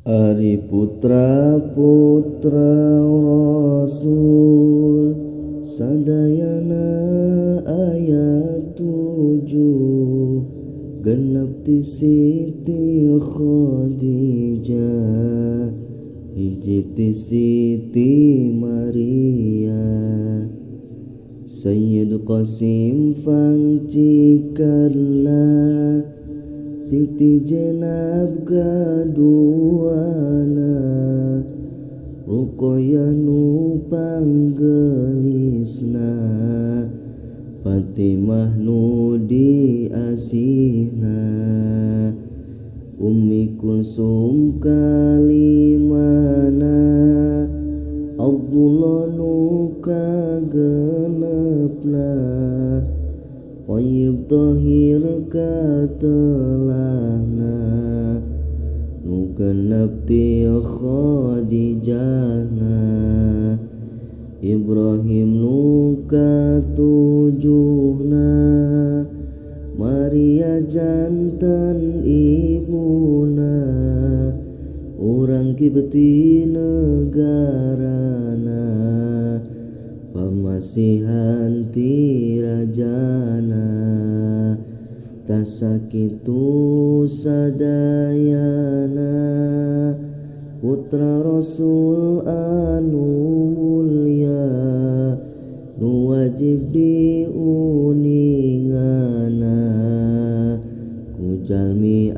Ari putra putra Rasul sadayana ayat 7 genep ti Siti Khadijah hiji ti Siti Maria Sayyid Qasim fangcikarna Siti Jenab gaduana Rukoya nu panggelisna Fatimah nu diasihna Ummi Kulsum kalimana Abdullah nu kagenepna Tayyib Tahir katelahna nu genep ti Khadijahna Ibrahim nu katujuhna Maria janten ibuna urang kibeti negarana pamasihan ti rajana tasakitu sadayana putra Rasul anu mulia nu wajib diuningana ku jalmi